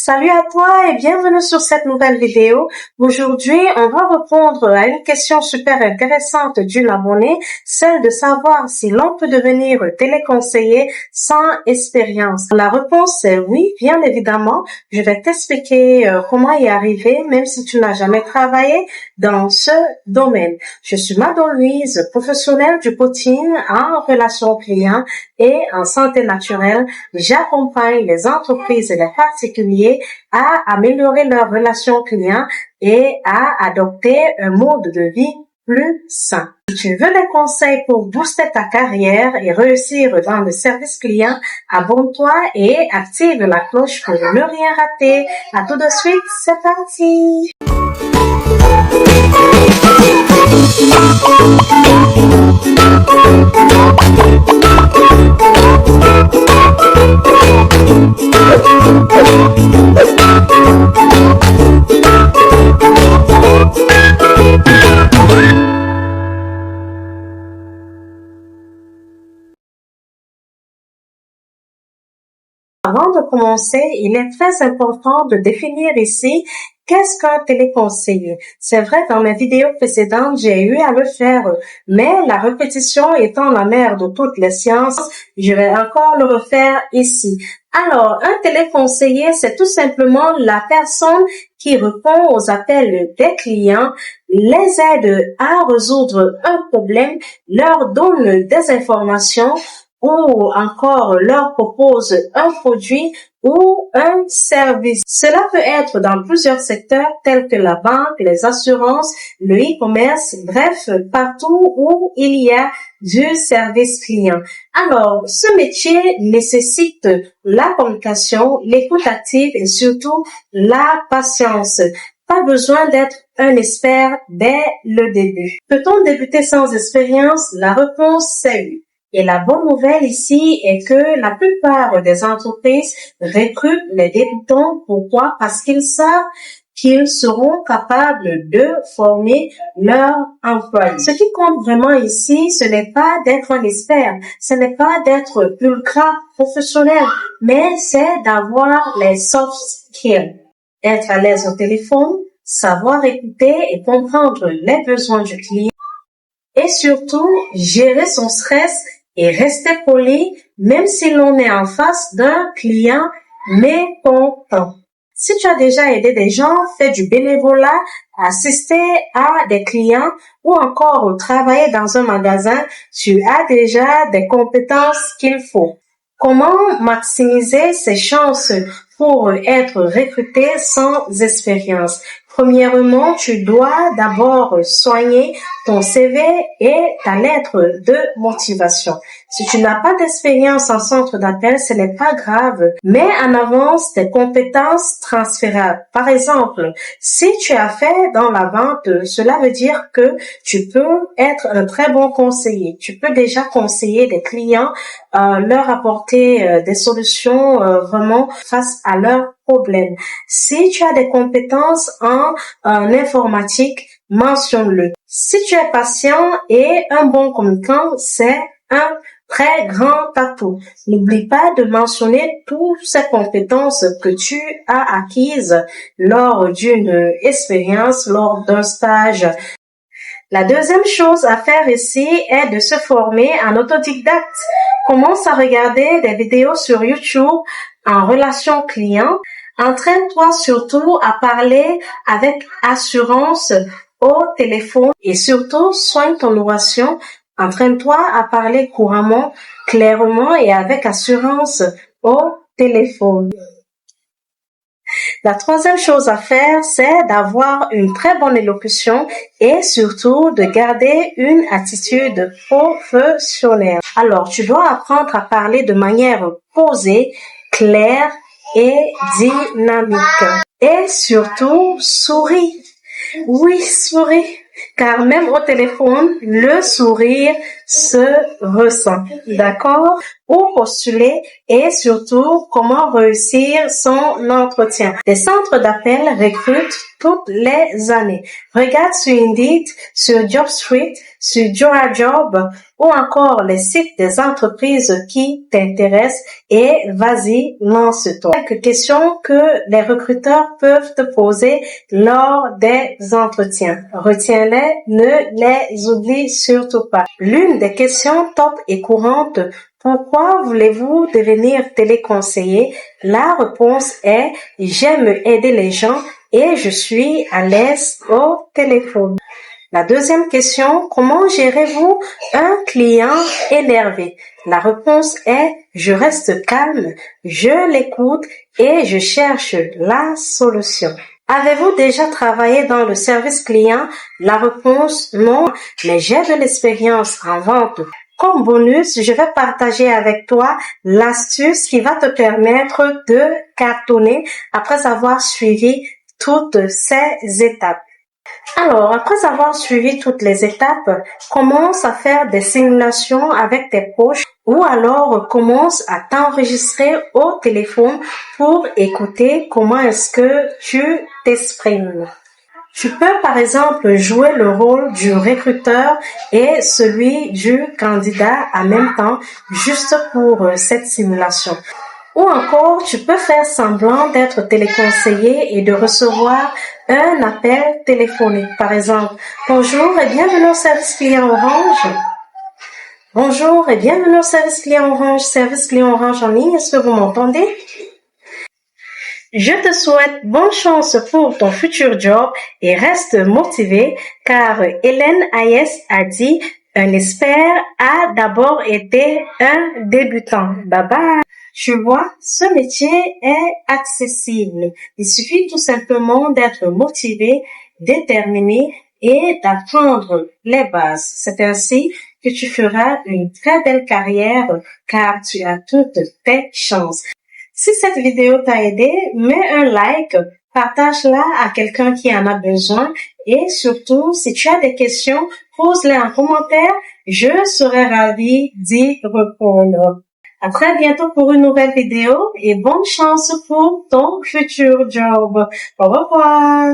Salut à toi et bienvenue sur cette nouvelle vidéo. Aujourd'hui, on va répondre à une question super intéressante d'une abonnée, celle de savoir si l'on peut devenir téléconseiller sans expérience. La réponse est oui, bien évidemment. Je vais t'expliquer comment y arriver, même si tu n'as jamais travaillé dans ce domaine. Je suis Mado Louise, professionnelle du coaching en relations clients et en santé naturelle. J'accompagne les entreprises et les particuliers à améliorer leurs relations clients et à adopter un mode de vie plus sain. Si tu veux des conseils pour booster ta carrière et réussir dans le service client, abonne-toi et active la cloche pour ne rien rater. À tout de suite, c'est parti! Avant de commencer, il est très important de définir ici qu'est-ce qu'un téléconseiller. C'est vrai, dans mes vidéos précédentes, j'ai eu à le faire, mais la répétition étant la mère de toutes les sciences, je vais encore le refaire ici. Alors, un téléconseiller, c'est tout simplement la personne qui répond aux appels des clients, les aide à résoudre un problème, leur donne des informations, ou encore leur propose un produit ou un service. Cela peut être dans plusieurs secteurs tels que la banque, les assurances, le e-commerce, bref, partout où il y a du service client. Alors, ce métier nécessite la communication, l'écoute active et surtout la patience. Pas besoin d'être un expert dès le début. Peut-on débuter sans expérience? La réponse c'est oui. Et la bonne nouvelle ici est que la plupart des entreprises recrutent les débutants. Pourquoi? Parce qu'ils savent qu'ils seront capables de former leurs employés. Ce qui compte vraiment ici, ce n'est pas d'être un expert, ce n'est pas d'être ultra professionnel, mais c'est d'avoir les soft skills. Être à l'aise au téléphone, savoir écouter et comprendre les besoins du client et surtout gérer son stress et rester poli même si l'on est en face d'un client mécontent. Si tu as déjà aidé des gens, fait du bénévolat, assisté à des clients ou encore travaillé dans un magasin, tu as déjà des compétences qu'il faut. Comment maximiser ses chances pour être recruté sans expérience? Premièrement, tu dois d'abord soigner ton CV et ta lettre de motivation. Si tu n'as pas d'expérience en centre d'appel, ce n'est pas grave. Mets en avance tes compétences transférables. Par exemple, si tu as fait dans la vente, cela veut dire que tu peux être un très bon conseiller. Tu peux déjà conseiller des clients, leur apporter des solutions vraiment face à leurs problèmes. Si tu as des compétences en informatique, mentionne-le. Si tu es patient et un bon communicant, c'est un très grand atout. N'oublie pas de mentionner toutes ces compétences que tu as acquises lors d'une expérience, lors d'un stage. La deuxième chose à faire ici est de se former en autodidacte. Commence à regarder des vidéos sur YouTube en relation client. Entraîne-toi surtout à parler avec assurance au téléphone et surtout soigne ton oration. Entraîne-toi à parler couramment, clairement et avec assurance au téléphone. La troisième chose à faire, c'est d'avoir une très bonne élocution et surtout de garder une attitude professionnelle. Alors, tu dois apprendre à parler de manière posée, claire et dynamique. Et surtout, souris. Oui, souris. Car même au téléphone, le sourire, se ressent, d'accord? Où postuler et surtout comment réussir son entretien. Des centres d'appel recrutent toutes les années. Regarde sur Indeed, sur JobStreet, sur JoraJob ou encore les sites des entreprises qui t'intéressent et vas-y, lance-toi. Quelques questions que les recruteurs peuvent te poser lors des entretiens. Retiens-les, ne les oublie surtout pas. L'une des questions top et courantes: pourquoi voulez-vous devenir téléconseiller? La réponse est: j'aime aider les gens et je suis à l'aise au téléphone. La deuxième question: comment gérez-vous un client énervé? La réponse est: je reste calme, je l'écoute et je cherche la solution. Avez-vous déjà travaillé dans le service client? La réponse: non, mais j'ai de l'expérience en vente. Comme bonus, je vais partager avec toi l'astuce qui va te permettre de cartonner après avoir suivi toutes ces étapes. Alors, après avoir suivi toutes les étapes, commence à faire des simulations avec tes proches ou alors commence à t'enregistrer au téléphone pour écouter comment est-ce que tu t'exprimes. Tu peux par exemple jouer le rôle du recruteur et celui du candidat en même temps, juste pour cette simulation. Ou encore, tu peux faire semblant d'être téléconseiller et de recevoir un appel téléphonique. Par exemple, bonjour et bienvenue au service client Orange. Bonjour et bienvenue au service client Orange en ligne. Est-ce que vous m'entendez? Je te souhaite bonne chance pour ton futur job et reste motivé car Hélène Hayes a dit: un expert a d'abord été un débutant. Bye bye. Tu vois, ce métier est accessible. Il suffit tout simplement d'être motivé, déterminé et d'apprendre les bases. C'est ainsi que tu feras une très belle carrière car tu as toutes tes chances. Si cette vidéo t'a aidé, mets un like, partage-la à quelqu'un qui en a besoin et surtout, si tu as des questions, pose-les en commentaire. Je serai ravie d'y répondre. À très bientôt pour une nouvelle vidéo et bonne chance pour ton futur job. Au revoir.